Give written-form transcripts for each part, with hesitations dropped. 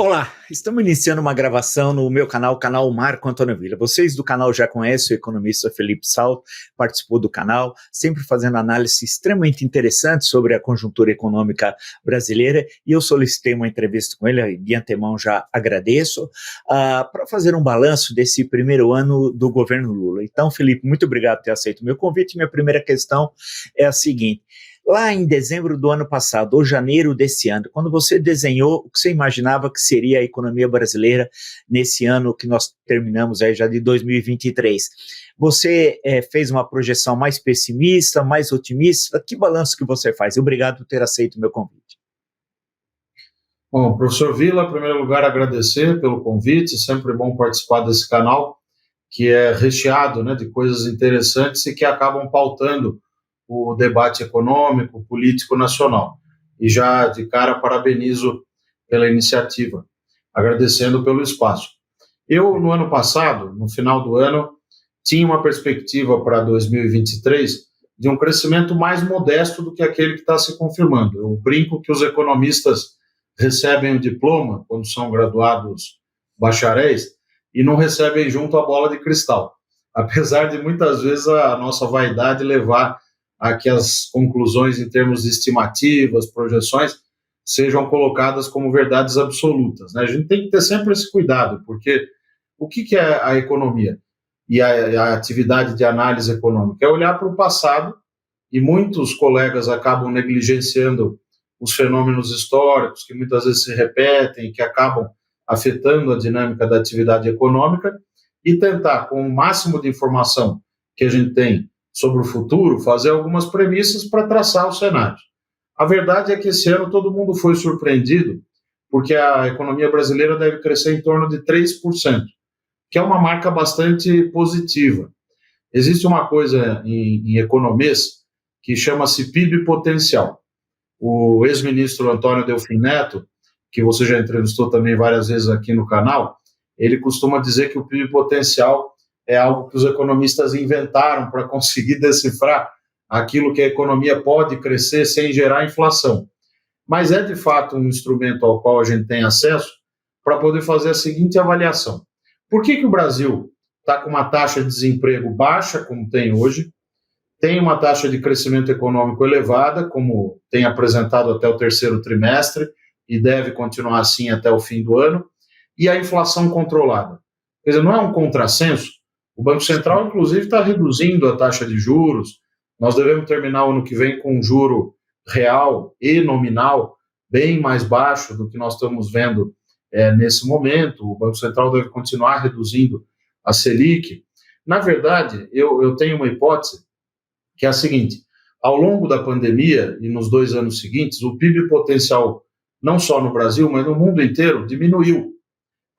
Olá, estamos iniciando uma gravação no meu canal Marco Antônio Villa. Vocês do canal já conhecem o economista Felipe Salto, participou do canal, sempre fazendo análises extremamente interessantes sobre a conjuntura econômica brasileira, e eu solicitei uma entrevista com ele, de antemão já agradeço, para fazer um balanço desse primeiro ano do governo Lula. Então, Felipe, muito obrigado por ter aceito o meu convite. Minha primeira questão é a seguinte: lá em dezembro do ano passado, ou janeiro desse ano, quando você desenhou o que você imaginava que seria a economia brasileira nesse ano que nós terminamos aí já de 2023, você fez uma projeção mais pessimista, mais otimista? Que balanço que você faz? Obrigado por ter aceito o meu convite. Bom, professor Villa, em primeiro lugar, agradecer pelo convite, sempre bom participar desse canal, que é recheado, né, de coisas interessantes e que acabam pautando o debate econômico, político nacional. E já de cara parabenizo pela iniciativa, agradecendo pelo espaço. Eu, no ano passado, no final do ano, tinha uma perspectiva para 2023 de um crescimento mais modesto do que aquele que está se confirmando. Eu brinco que os economistas recebem o diploma, quando são graduados bacharéis, e não recebem junto a bola de cristal, apesar de muitas vezes a nossa vaidade levar a que as conclusões em termos de estimativas, projeções, sejam colocadas como verdades absolutas, né? A gente tem que ter sempre esse cuidado, porque o que é a economia e a atividade de análise econômica? É olhar para o passado, e muitos colegas acabam negligenciando os fenômenos históricos, que muitas vezes se repetem, que acabam afetando a dinâmica da atividade econômica, e tentar, com o máximo de informação que a gente tem sobre o futuro, fazer algumas premissas para traçar o cenário. A verdade é que esse ano todo mundo foi surpreendido, porque a economia brasileira deve crescer em torno de 3%, que é uma marca bastante positiva. Existe uma coisa em economês que chama-se PIB potencial. O ex-ministro Antônio Delfim Neto, que você já entrevistou também várias vezes aqui no canal, ele costuma dizer que o PIB potencial é algo que os economistas inventaram para conseguir decifrar aquilo que a economia pode crescer sem gerar inflação. Mas é, de fato, um instrumento ao qual a gente tem acesso para poder fazer a seguinte avaliação. Por que o Brasil está com uma taxa de desemprego baixa, como tem hoje, tem uma taxa de crescimento econômico elevada, como tem apresentado até o terceiro trimestre, e deve continuar assim até o fim do ano, e a inflação controlada? Quer dizer, não é um contrassenso? O Banco Central, inclusive, está reduzindo a taxa de juros. Nós devemos terminar o ano que vem com um juro real e nominal bem mais baixo do que nós estamos vendo nesse momento. O Banco Central deve continuar reduzindo a Selic. Na verdade, eu tenho uma hipótese que é a seguinte: ao longo da pandemia e nos 2 anos seguintes, o PIB potencial, não só no Brasil, mas no mundo inteiro, diminuiu,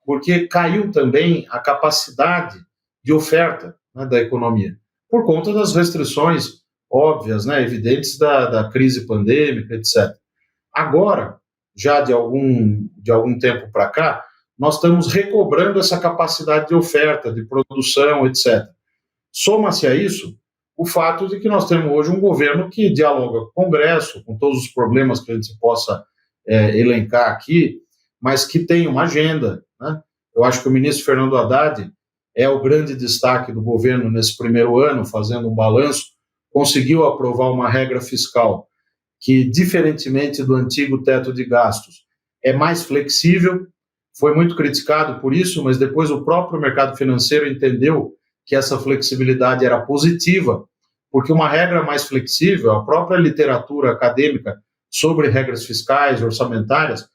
porque caiu também a capacidade de oferta, né, da economia, por conta das restrições óbvias, né, evidentes da crise pandêmica, etc. Agora, já de algum tempo para cá, nós estamos recobrando essa capacidade de oferta, de produção, etc. Soma-se a isso o fato de que nós temos hoje um governo que dialoga com o Congresso, com todos os problemas que a gente possa elencar aqui, mas que tem uma agenda, né? Eu acho que o ministro Fernando Haddad é o grande destaque do governo nesse primeiro ano, fazendo um balanço, conseguiu aprovar uma regra fiscal que, diferentemente do antigo teto de gastos, é mais flexível. Foi muito criticado por isso, mas depois o próprio mercado financeiro entendeu que essa flexibilidade era positiva, porque uma regra mais flexível, a própria literatura acadêmica sobre regras fiscais, orçamentárias,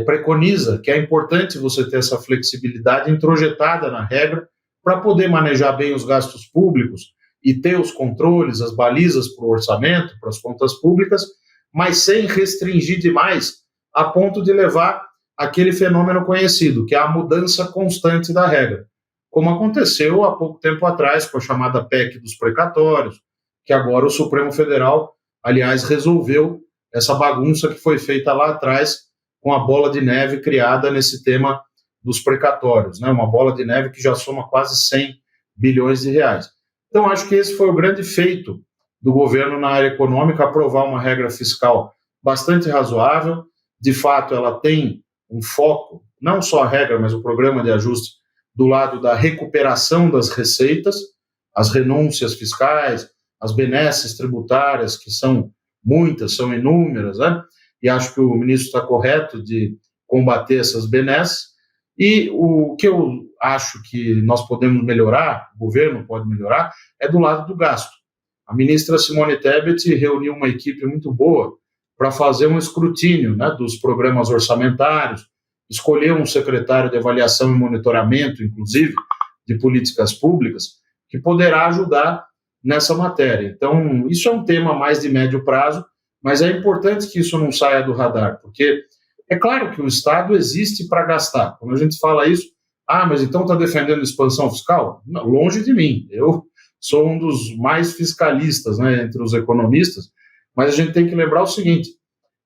preconiza que é importante você ter essa flexibilidade introjetada na regra para poder manejar bem os gastos públicos e ter os controles, as balizas para o orçamento, para as contas públicas, mas sem restringir demais a ponto de levar aquele fenômeno conhecido, que é a mudança constante da regra, como aconteceu há pouco tempo atrás com a chamada PEC dos precatórios, que agora o Supremo Federal, aliás, resolveu essa bagunça que foi feita lá atrás com a bola de neve criada nesse tema dos precatórios, né? Uma bola de neve que já soma quase 100 bilhões de reais. Então, acho que esse foi o grande feito do governo na área econômica, aprovar uma regra fiscal bastante razoável. De fato, ela tem um foco, não só a regra, mas o programa de ajuste do lado da recuperação das receitas, as renúncias fiscais, as benesses tributárias, que são muitas, são inúmeras, né? E acho que o ministro está correto de combater essas benesses. E o que eu acho que nós podemos melhorar, o governo pode melhorar, é do lado do gasto. A ministra Simone Tebet reuniu uma equipe muito boa para fazer um escrutínio, né, dos programas orçamentários, escolher um secretário de avaliação e monitoramento, inclusive, de políticas públicas, que poderá ajudar nessa matéria. Então, isso é um tema mais de médio prazo, mas é importante que isso não saia do radar, porque é claro que o Estado existe para gastar. Quando a gente fala isso, mas então está defendendo expansão fiscal? Não, longe de mim. Eu sou um dos mais fiscalistas, né, entre os economistas, mas a gente tem que lembrar o seguinte: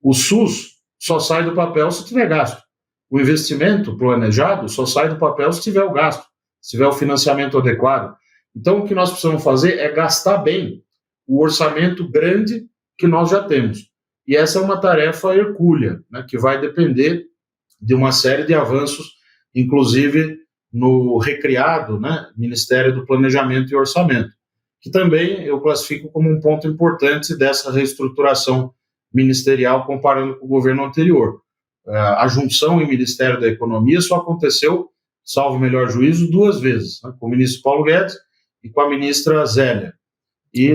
o SUS só sai do papel se tiver gasto. O investimento planejado só sai do papel se tiver o gasto, se tiver o financiamento adequado. Então, o que nós precisamos fazer é gastar bem o orçamento grande que nós já temos. E essa é uma tarefa hercúlea, né, que vai depender de uma série de avanços, inclusive no recriado, né, Ministério do Planejamento e Orçamento, que também eu classifico como um ponto importante dessa reestruturação ministerial comparando com o governo anterior. A junção em Ministério da Economia só aconteceu, salvo o melhor juízo, 2 vezes, né, com o ministro Paulo Guedes e com a ministra Zélia. E,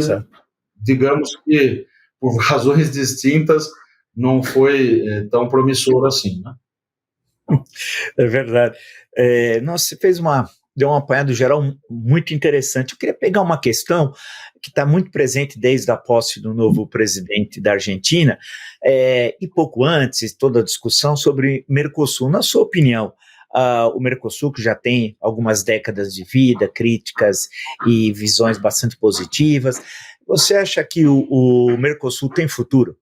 digamos que, por razões distintas, não foi tão promissor assim, né? É verdade. Você deu um apanhado geral muito interessante. Eu queria pegar uma questão que está muito presente desde a posse do novo presidente da Argentina, e pouco antes, toda a discussão sobre Mercosul. Na sua opinião, o Mercosul, que já tem algumas décadas de vida, críticas e visões bastante positivas, você acha que o Mercosul tem futuro?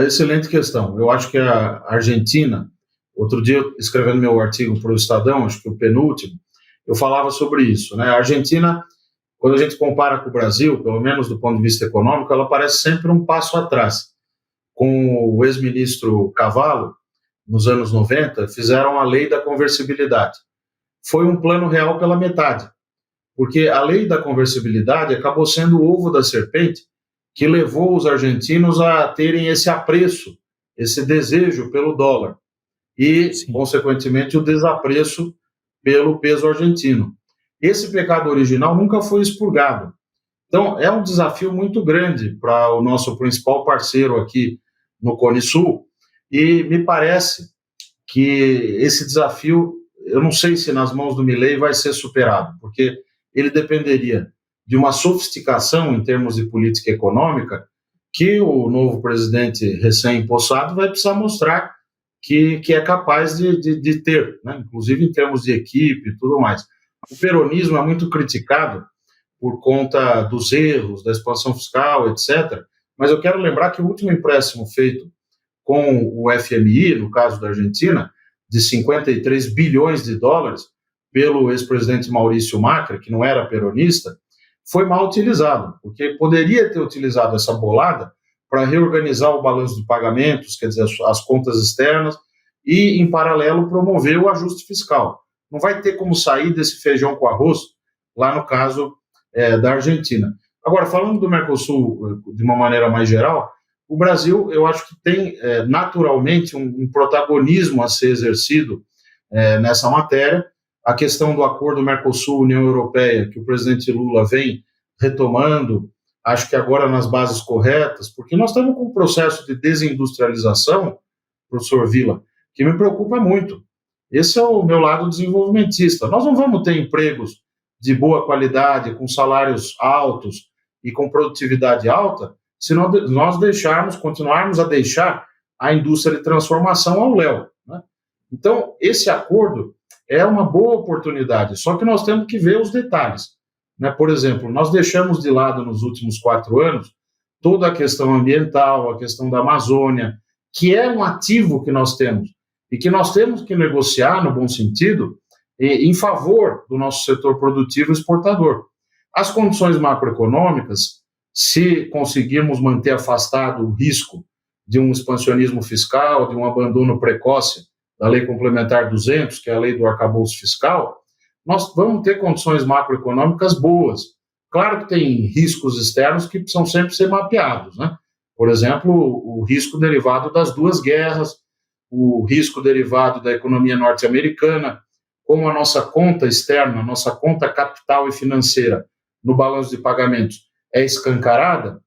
Excelente questão. Eu acho que a Argentina, outro dia, escrevendo meu artigo para o Estadão, acho que o penúltimo, eu falava sobre isso, né? A Argentina, quando a gente compara com o Brasil, pelo menos do ponto de vista econômico, ela parece sempre um passo atrás. Com o ex-ministro Cavallo, nos anos 90, fizeram a lei da conversibilidade. Foi um plano real pela metade, porque a lei da conversibilidade acabou sendo o ovo da serpente que levou os argentinos a terem esse apreço, esse desejo pelo dólar e, sim, consequentemente, o desapreço pelo peso argentino. Esse pecado original nunca foi expurgado. Então, é um desafio muito grande para o nosso principal parceiro aqui no Cone Sul, e me parece que esse desafio, eu não sei se nas mãos do Milei vai ser superado, porque ele dependeria de uma sofisticação em termos de política econômica que o novo presidente recém-impossado vai precisar mostrar que é capaz de ter, né? Inclusive em termos de equipe e tudo mais. O peronismo é muito criticado por conta dos erros, da expansão fiscal, etc., mas eu quero lembrar que o último empréstimo feito com o FMI, no caso da Argentina, de 53 bilhões de dólares, pelo ex-presidente Maurício Macri, que não era peronista, foi mal utilizado, porque poderia ter utilizado essa bolada para reorganizar o balanço de pagamentos, quer dizer, as contas externas, e, em paralelo, promover o ajuste fiscal. Não vai ter como sair desse feijão com arroz, lá no caso da Argentina. Agora, falando do Mercosul de uma maneira mais geral, o Brasil, eu acho que tem naturalmente um protagonismo a ser exercido nessa matéria. A questão do acordo Mercosul-União Europeia, que o presidente Lula vem retomando, acho que agora nas bases corretas, porque nós estamos com um processo de desindustrialização, professor Villa, que me preocupa muito. Esse é o meu lado desenvolvimentista. Nós não vamos ter empregos de boa qualidade, com salários altos e com produtividade alta, se nós continuarmos a deixar a indústria de transformação ao léu, né? Então, esse acordo é uma boa oportunidade, só que nós temos que ver os detalhes, né? Por exemplo, nós deixamos de lado nos últimos 4 anos toda a questão ambiental, a questão da Amazônia, que é um ativo que nós temos e que nós temos que negociar, no bom sentido, em favor do nosso setor produtivo exportador. As condições macroeconômicas, se conseguirmos manter afastado o risco de um expansionismo fiscal, de um abandono precoce da Lei Complementar 200, que é a lei do arcabouço fiscal, nós vamos ter condições macroeconômicas boas. Claro que tem riscos externos que precisam sempre ser mapeados, né? Por exemplo, o risco derivado das duas guerras, o risco derivado da economia norte-americana, como a nossa conta externa, a nossa conta capital e financeira no balanço de pagamentos é escancarada,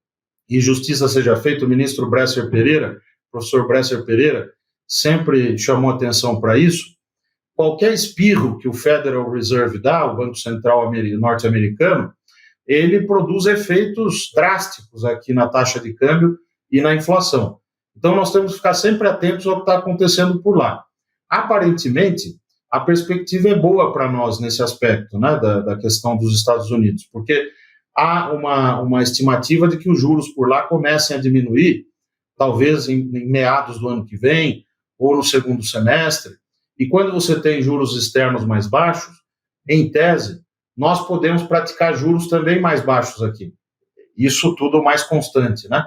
e justiça seja feita, o ministro Bresser Pereira, professor Bresser Pereira, sempre chamou atenção para isso. Qualquer espirro que o Federal Reserve dá, o Banco Central norte-americano, ele produz efeitos drásticos aqui na taxa de câmbio e na inflação. Então, nós temos que ficar sempre atentos ao que está acontecendo por lá. Aparentemente, a perspectiva é boa para nós nesse aspecto, né, da questão dos Estados Unidos, porque há uma estimativa de que os juros por lá comecem a diminuir, talvez em meados do ano que vem, ou no segundo semestre, e quando você tem juros externos mais baixos, em tese, nós podemos praticar juros também mais baixos aqui. Isso tudo mais constante, né?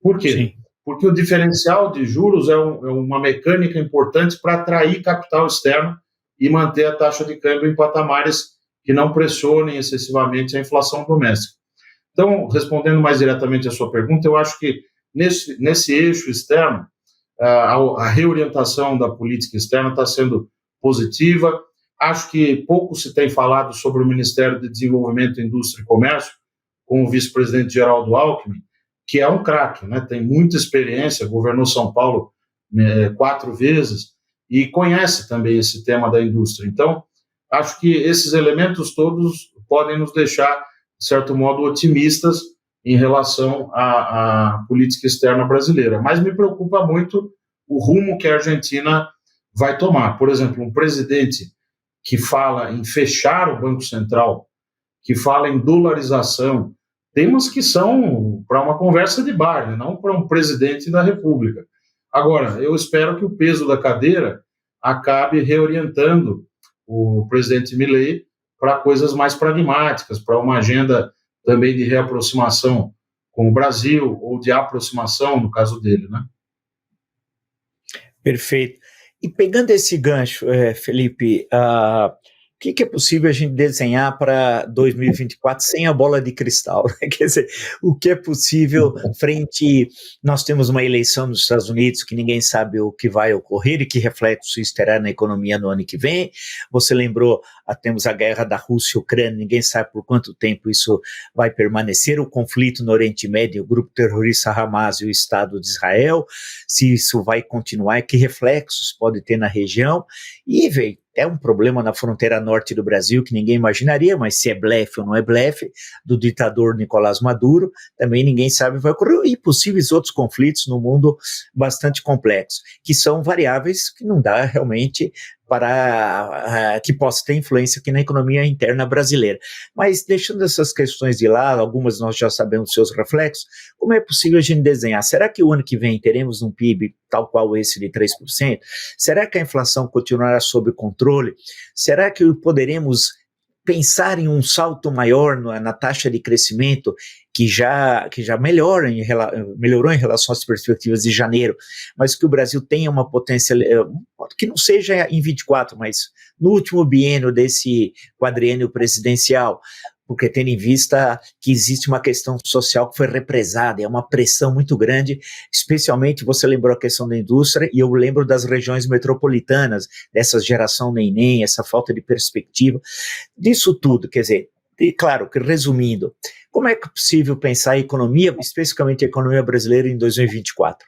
Por quê? Sim. Porque o diferencial de juros é uma mecânica importante para atrair capital externo e manter a taxa de câmbio em patamares que não pressionem excessivamente a inflação doméstica. Então, respondendo mais diretamente à sua pergunta, eu acho que nesse eixo externo, a reorientação da política externa está sendo positiva. Acho que pouco se tem falado sobre o Ministério de Desenvolvimento, Indústria e Comércio, com o vice-presidente Geraldo Alckmin, que é um craque, né? Tem muita experiência, governou São Paulo 4 vezes e conhece também esse tema da indústria. Então, acho que esses elementos todos podem nos deixar, de certo modo, otimistas em relação à política externa brasileira. Mas me preocupa muito o rumo que a Argentina vai tomar. Por exemplo, um presidente que fala em fechar o Banco Central, que fala em dolarização, temas que são para uma conversa de bar, né? Não para um presidente da República. Agora, eu espero que o peso da cadeira acabe reorientando o presidente Milei para coisas mais pragmáticas, para uma agenda também de reaproximação com o Brasil, ou de aproximação, no caso dele, né? Perfeito. E pegando esse gancho, Felipe, o que é possível a gente desenhar para 2024 sem a bola de cristal? Quer dizer, o que é possível frente... Nós temos uma eleição nos Estados Unidos que ninguém sabe o que vai ocorrer e que reflexo isso terá na economia no ano que vem. Você lembrou, temos a guerra da Rússia e Ucrânia, ninguém sabe por quanto tempo isso vai permanecer, o conflito no Oriente Médio, o grupo terrorista Hamas e o Estado de Israel, se isso vai continuar, que reflexos pode ter na região, e veio. É um problema na fronteira norte do Brasil que ninguém imaginaria, mas se é blefe ou não é blefe, do ditador Nicolás Maduro, também ninguém sabe o que vai ocorrer, e possíveis outros conflitos no mundo bastante complexos, que são variáveis que não dá realmente para que possa ter influência aqui na economia interna brasileira. Mas deixando essas questões de lado, algumas nós já sabemos seus reflexos, como é possível a gente desenhar? Será que o ano que vem teremos um PIB tal qual esse de 3%? Será que a inflação continuará sob controle? Será que poderemos pensar em um salto maior na taxa de crescimento que já melhorou em relação às perspectivas de janeiro, mas que o Brasil tenha uma potência, que não seja em 24, mas no último biênio desse quadriênio presidencial, porque tendo em vista que existe uma questão social que foi represada, é uma pressão muito grande, especialmente você lembrou a questão da indústria, e eu lembro das regiões metropolitanas, dessa geração neném, essa falta de perspectiva, disso tudo, quer dizer, e claro, que resumindo, como é que é possível pensar a economia, especificamente a economia brasileira em 2024?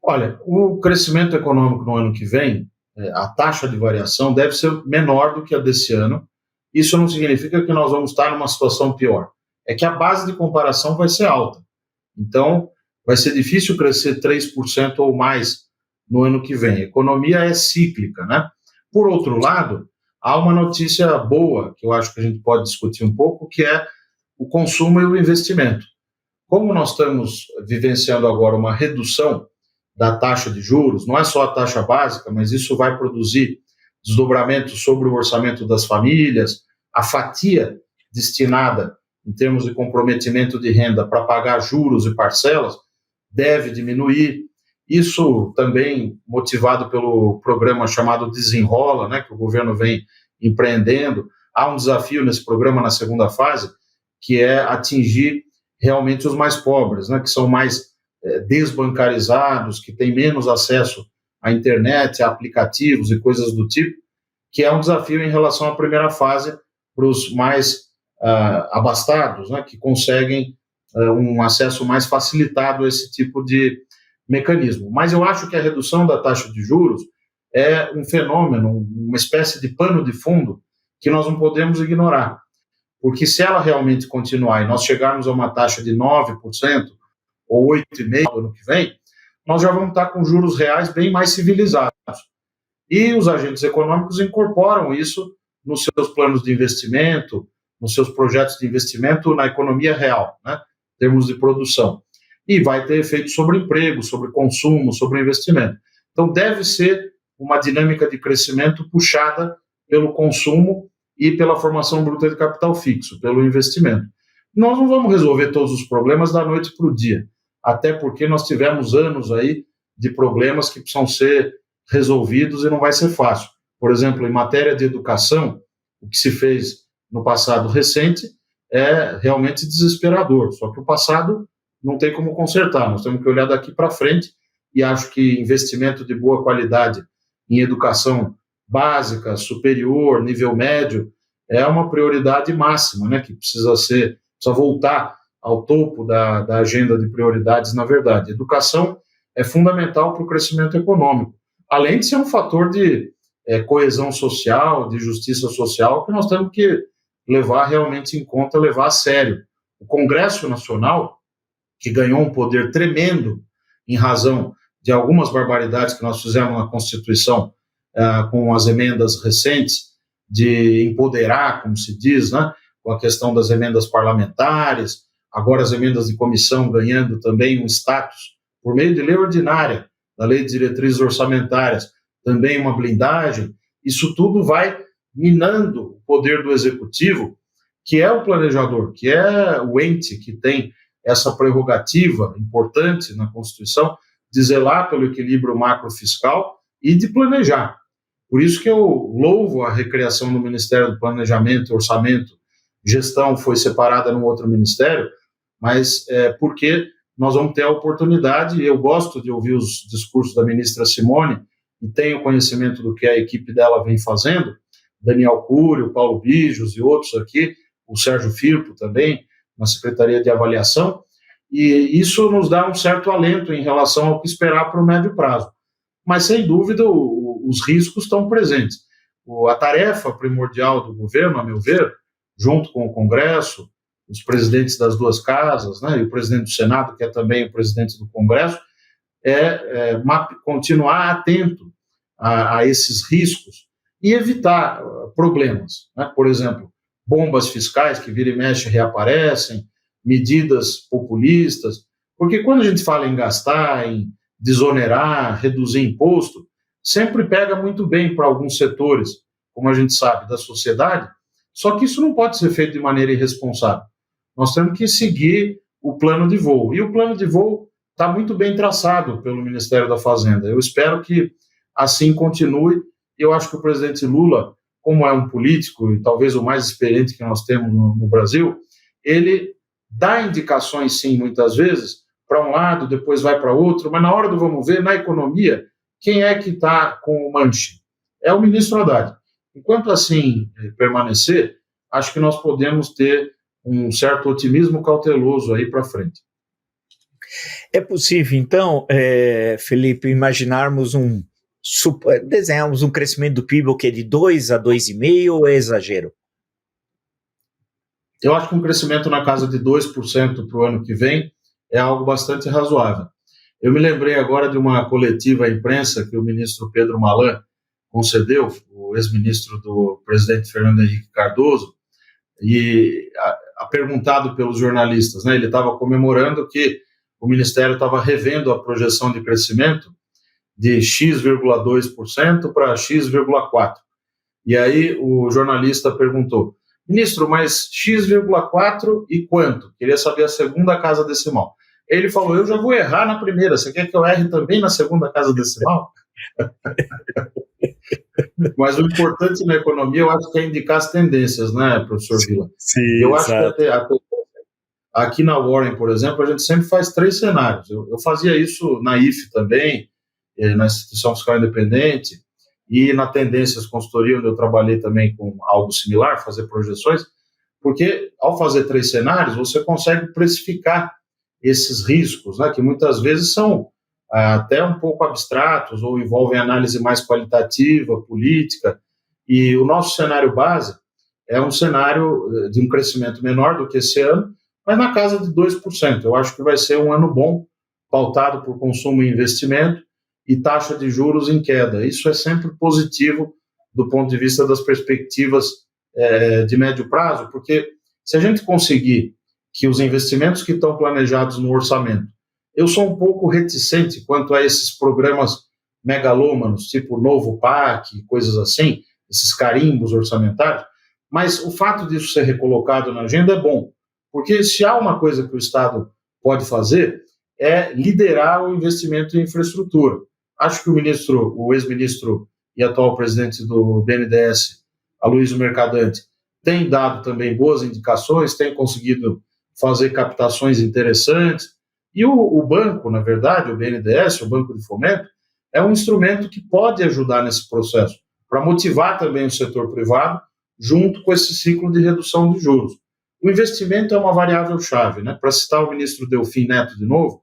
Olha, o crescimento econômico no ano que vem, a taxa de variação deve ser menor do que a desse ano. Isso não significa que nós vamos estar numa situação pior. É que a base de comparação vai ser alta. Então, vai ser difícil crescer 3% ou mais no ano que vem. A economia é cíclica, né? Por outro lado, há uma notícia boa, que eu acho que a gente pode discutir um pouco, que é o consumo e o investimento. Como nós estamos vivenciando agora uma redução da taxa de juros, não é só a taxa básica, mas isso vai produzir desdobramentos sobre o orçamento das famílias, a fatia destinada, em termos de comprometimento de renda, para pagar juros e parcelas, deve diminuir. Isso também motivado pelo programa chamado Desenrola, né, que o governo vem empreendendo. Há um desafio nesse programa na segunda fase, que é atingir realmente os mais pobres, né, que são mais desbancarizados, que têm menos acesso à internet, a aplicativos e coisas do tipo, que é um desafio em relação à primeira fase para os mais abastados, né, que conseguem um acesso mais facilitado a esse tipo de mecanismo. Mas eu acho que a redução da taxa de juros é um fenômeno, uma espécie de pano de fundo que nós não podemos ignorar, porque se ela realmente continuar e nós chegarmos a uma taxa de 9% ou 8,5% no ano que vem, nós já vamos estar com juros reais bem mais civilizados. E os agentes econômicos incorporam isso nos seus planos de investimento, nos seus projetos de investimento na economia real, né, em termos de produção. E vai ter efeito sobre emprego, sobre consumo, sobre investimento. Então, deve ser uma dinâmica de crescimento puxada pelo consumo e pela formação bruta de capital fixo, pelo investimento. Nós não vamos resolver todos os problemas da noite para o dia, até porque nós tivemos anos aí de problemas que precisam ser resolvidos e não vai ser fácil. Por exemplo, em matéria de educação, o que se fez no passado recente é realmente desesperador, só que o passado não tem como consertar, nós temos que olhar daqui para frente, e acho que investimento de boa qualidade em educação básica, superior, nível médio, é uma prioridade máxima, né, que precisa voltar ao topo da agenda de prioridades, na verdade. Educação é fundamental para o crescimento econômico, além de ser um fator de coesão social, de justiça social, que nós temos que levar realmente em conta, levar a sério. O Congresso Nacional, que ganhou um poder tremendo em razão de algumas barbaridades que nós fizemos na Constituição, com as emendas recentes, de empoderar, como se diz, né, com a questão das emendas parlamentares, agora as emendas de comissão ganhando também um status, por meio de lei ordinária, da lei de diretrizes orçamentárias, também uma blindagem. Isso tudo vai minando o poder do executivo, que é o planejador, que é o ente que tem essa prerrogativa importante na Constituição de zelar pelo equilíbrio macrofiscal e de planejar. Por isso que eu louvo a recriação do Ministério do Planejamento, Orçamento, Gestão foi separada num outro ministério, mas porque nós vamos ter a oportunidade, eu gosto de ouvir os discursos da ministra Simone e tenho conhecimento do que a equipe dela vem fazendo, Daniel Cury, o Paulo Bijos e outros aqui, o Sérgio Firpo também, na Secretaria de Avaliação, e isso nos dá um certo alento em relação ao que esperar para o médio prazo. Mas, sem dúvida, os riscos estão presentes. A tarefa primordial do governo, a meu ver, junto com o Congresso, os presidentes das duas casas, né, e o presidente do Senado, que é também o presidente do Congresso, é continuar atento a esses riscos e evitar problemas, né? Por exemplo, bombas fiscais que vira e mexe reaparecem, medidas populistas, porque quando a gente fala em gastar, em desonerar, reduzir imposto, sempre pega muito bem para alguns setores, como a gente sabe, da sociedade, só que isso não pode ser feito de maneira irresponsável. Nós temos que seguir o plano de voo, e o plano de voo está muito bem traçado pelo Ministério da Fazenda. Eu espero que assim continue. Eu acho que o presidente Lula, como é um político e talvez o mais experiente que nós temos no Brasil, ele dá indicações, sim, muitas vezes, para um lado, depois vai para outro, mas na hora do vamos ver, na economia, quem é que está com o manche? É o ministro Haddad. Enquanto assim permanecer, acho que nós podemos ter um certo otimismo cauteloso aí para frente. É possível, então, Felipe, imaginarmos desenharmos um crescimento do PIB que é de 2 a 2,5% ou é exagero? Eu acho que um crescimento na casa de 2% para o ano que vem é algo bastante razoável. Eu me lembrei agora de uma coletiva à imprensa que o ministro Pedro Malan concedeu, o ex-ministro do presidente Fernando Henrique Cardoso, e perguntado pelos jornalistas, né, ele estava comemorando que o Ministério estava revendo a projeção de crescimento de X,2% para X,4%. E aí o jornalista perguntou, ministro, mas X,4 e quanto? Queria saber a segunda casa decimal. Ele falou, eu já vou errar na primeira, você quer que eu erre também na segunda casa decimal? Mas o importante na economia, eu acho que é indicar as tendências, né, professor Vila? Sim, Eu acho exato. que aqui na Warren, por exemplo, a gente sempre faz 3 cenários. Eu fazia isso na IFE também, na Instituição Fiscal Independente, e na Tendências Consultoria, onde eu trabalhei também com algo similar, fazer projeções, porque ao fazer 3 cenários, você consegue precificar esses riscos, né, que muitas vezes são até um pouco abstratos ou envolvem análise mais qualitativa, política, e o nosso cenário base é um cenário de um crescimento menor do que esse ano, mas na casa de 2%. Eu acho que vai ser um ano bom, pautado por consumo e investimento, e taxa de juros em queda. Isso é sempre positivo do ponto de vista das perspectivas de médio prazo, porque se a gente conseguir que os investimentos que estão planejados no orçamento, eu sou um pouco reticente quanto a esses programas megalômanos, tipo Novo PAC, coisas assim, esses carimbos orçamentários, mas o fato disso ser recolocado na agenda é bom, porque se há uma coisa que o Estado pode fazer é liderar o investimento em infraestrutura. Acho que o ex-ministro e atual presidente do BNDES, Aloysio Mercadante, tem dado também boas indicações, tem conseguido fazer captações interessantes, e o banco, na verdade, o BNDES, o Banco de Fomento, é um instrumento que pode ajudar nesse processo, para motivar também o setor privado, junto com esse ciclo de redução de juros. O investimento é uma variável-chave, né? Para citar o ministro Delfim Neto de novo,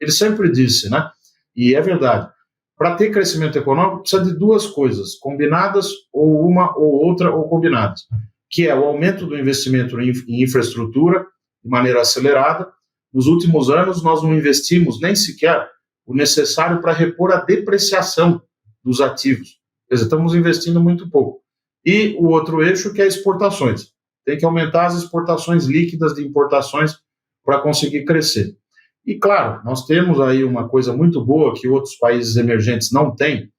ele sempre disse, né? E é verdade, para ter crescimento econômico precisa de 2 coisas, combinadas, ou uma ou outra, ou combinadas, que é o aumento do investimento em infraestrutura de maneira acelerada. Nos últimos anos, nós não investimos nem sequer o necessário para repor a depreciação dos ativos. Quer dizer, estamos investindo muito pouco. E o outro eixo que é exportações. Tem que aumentar as exportações líquidas de importações para conseguir crescer. E, claro, nós temos aí uma coisa muito boa que outros países emergentes não têm,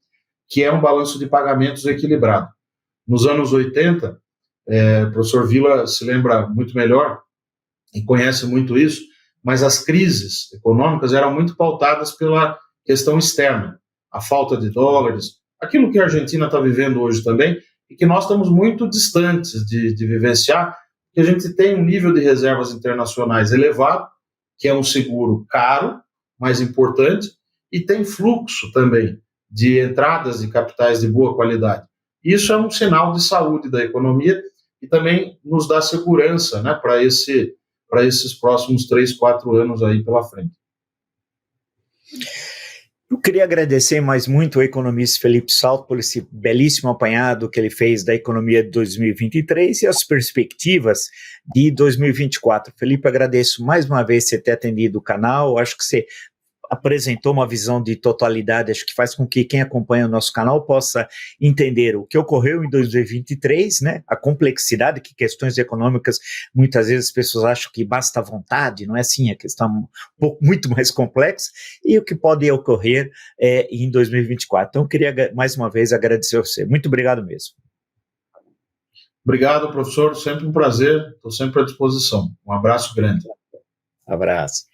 que é um balanço de pagamentos equilibrado. Nos anos 80, o professor Vila se lembra muito melhor e conhece muito isso, mas as crises econômicas eram muito pautadas pela questão externa, a falta de dólares, aquilo que a Argentina está vivendo hoje também, e que nós estamos muito distantes de vivenciar, porque a gente tem um nível de reservas internacionais elevado, que é um seguro caro, mas importante, e tem fluxo também de entradas de capitais de boa qualidade. Isso é um sinal de saúde da economia e também nos dá segurança, né, para esses próximos 3, 4 anos aí pela frente. Eu queria agradecer mais muito ao economista Felipe Salto por esse belíssimo apanhado que ele fez da economia de 2023 e as perspectivas de 2024. Felipe, agradeço mais uma vez você ter atendido o canal, acho que você apresentou uma visão de totalidade, acho que faz com que quem acompanha o nosso canal possa entender o que ocorreu em 2023, né? A complexidade, que questões econômicas, muitas vezes as pessoas acham que basta vontade, não é assim, a questão muito mais complexa, e o que pode ocorrer em 2024. Então, eu queria mais uma vez agradecer a você. Muito obrigado mesmo. Obrigado, professor, sempre um prazer, estou sempre à disposição. Um abraço grande. Abraço.